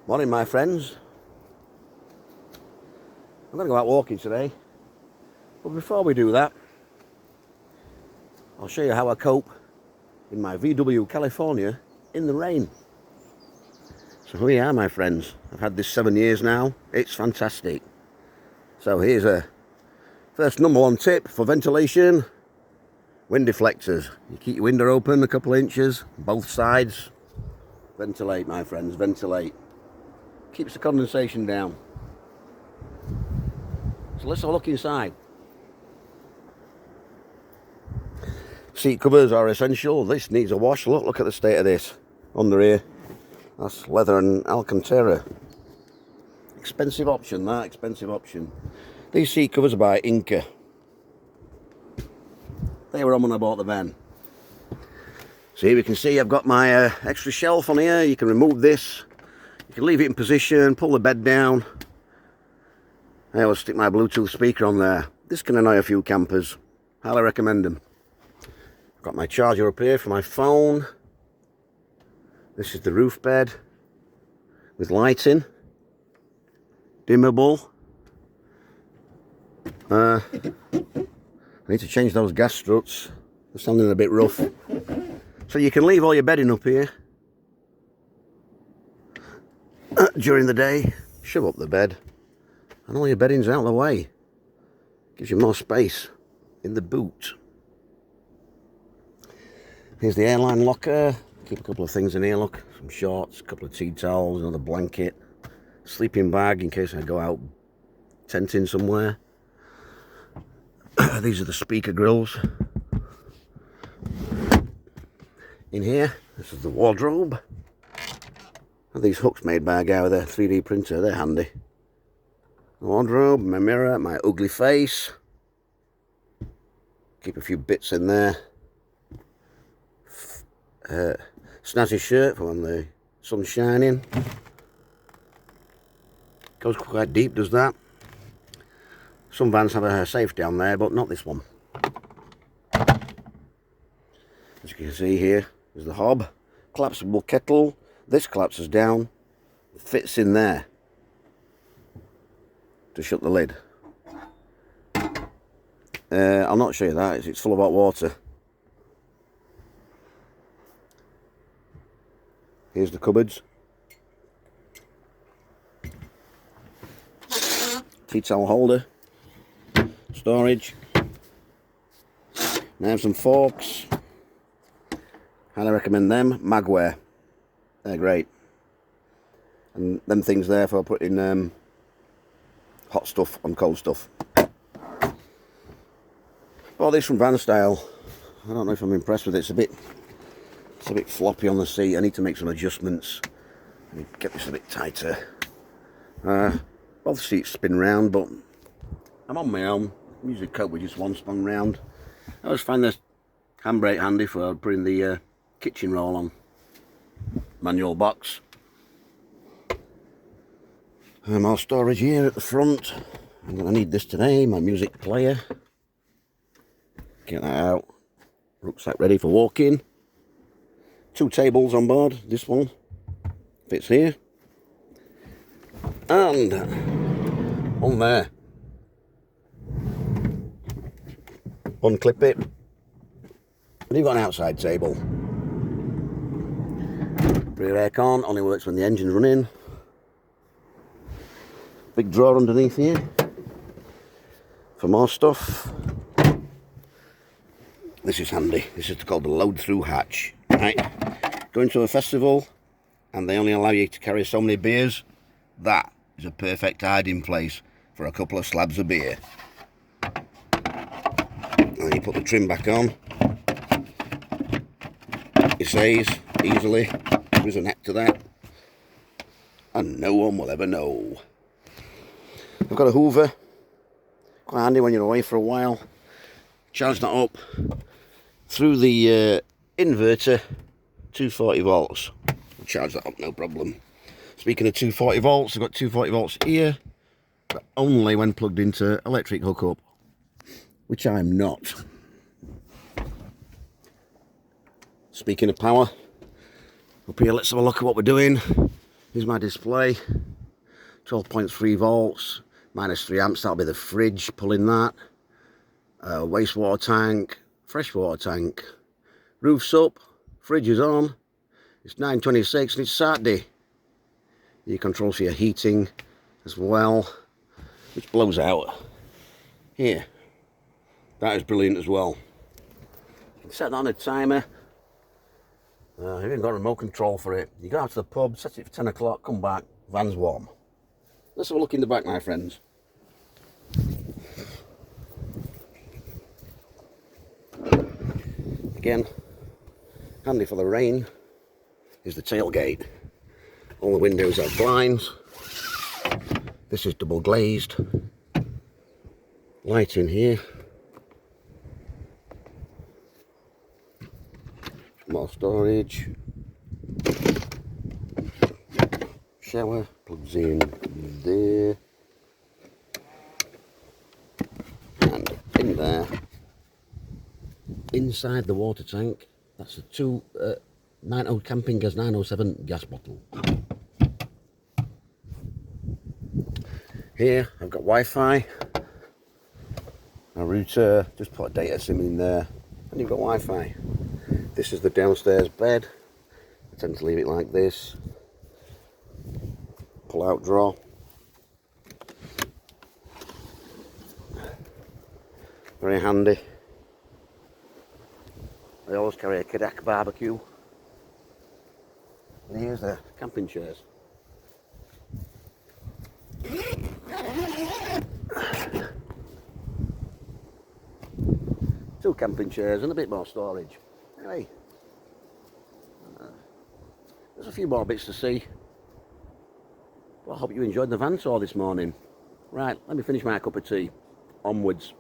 Morning, my friends. I'm going to go out walking today, but before we do that, I'll show you how I cope in my VW California in the rain. So here we are, my friends. I've had this 7 years now. It's fantastic. So here's a first number one tip for ventilation: wind deflectors. You keep your window open a couple of inches, both sides. Ventilate, my friends, ventilate. Keeps the condensation down. So let's have a look inside. Seat covers are essential. This needs a wash. Look at the state of this under here. That's leather and Alcantara. Expensive option, that expensive option. These seat covers are by Inca. They were on when I bought the van. So here we can see I've got my extra shelf on here. You can remove this. You can leave it in position, pull the bed down. I always stick my Bluetooth speaker on there. This can annoy a few campers. Highly recommend them. I've got my charger up here for my phone. This is the roof bed with lighting. Dimmable. I need to change those gas struts. They're sounding a bit rough. So you can leave all your bedding up here during the day. Shove up the bed and all your bedding's out of the way. Gives you more space in the boot. Here's the airline locker. Keep a couple of things in here, look. Some shorts, a couple of tea towels, another blanket. Sleeping bag in case I go out tenting somewhere. These are the speaker grills. In here, this is the wardrobe. And these hooks made by a guy with a 3D printer, they're handy. The wardrobe, my mirror, my ugly face. Keep a few bits in there. Snazzy shirt for when the sun's shining. Goes quite deep, does that. Some vans have a safe down there, but not this one. As you can see here is the hob. Collapsible kettle. This collapses down, fits in there to shut the lid. I'll not show you that, it's full of hot water. Here's the cupboards. Tea towel holder. Storage. Knives and forks. Highly recommend them. Magware. They're great. And them things there for putting hot stuff on cold stuff. Bought this from Van Style. I don't know if I'm impressed with it. It's a bit floppy on the seat. I need to make some adjustments. I need to get this a bit tighter. Both seats spin round, but I'm on my own. I usually cope with just one spun round. I always find this handbrake handy for putting the kitchen roll on. Manual box. More storage here at the front. I'm going to need this today, my music player. Get that out. Rucksack ready for walking. 2 tables on board. This one fits here. And on there. Unclip it. And you've got an outside table. Rear aircon only works when the engine's running. Big drawer underneath here for more stuff. This is handy. This is called the load through hatch. Right, going to a festival and they only allow you to carry so many beers. That is a perfect hiding place for a couple of slabs of beer. And you put the trim back on. It says easily. There's a neck to that, and no one will ever know. I've got a Hoover, quite handy when you're away for a while. Charge that up through the inverter, 240 volts. I'll charge that up, no problem. Speaking of 240 volts, I've got 240 volts here, but only when plugged into electric hookup, which I'm not. Speaking of power, up here, let's have a look at what we're doing. Here's my display. 12.3 volts, minus 3 amps. That'll be the fridge pulling that. Wastewater tank, freshwater tank. Roof's up, fridge is on. It's 9:26 and it's Saturday. Your controls for your heating as well, which blows out here. That is brilliant as well. You can set that on a timer. You've even got a remote control for it. You go out to the pub, set it for 10 o'clock, come back, van's warm. Let's have a look in the back, my friends. Again, handy for the rain is the tailgate. All the windows have blinds. This is double glazed. Light in here. More storage. Shower plugs in there. And in there. Inside the water tank, that's a 90 Camping Gas 907 gas bottle. Here I've got Wi-Fi. My router, just put a data sim in there, and you've got Wi-Fi. This is the downstairs bed. I tend to leave it like this. Pull out drawer. Very handy. I always carry a Kadak barbecue. And here's the camping chairs. Two camping chairs and a bit more storage. Anyway, there's a few more bits to see. Well, I hope you enjoyed the van tour this morning. Right, let me finish my cup of tea. Onwards.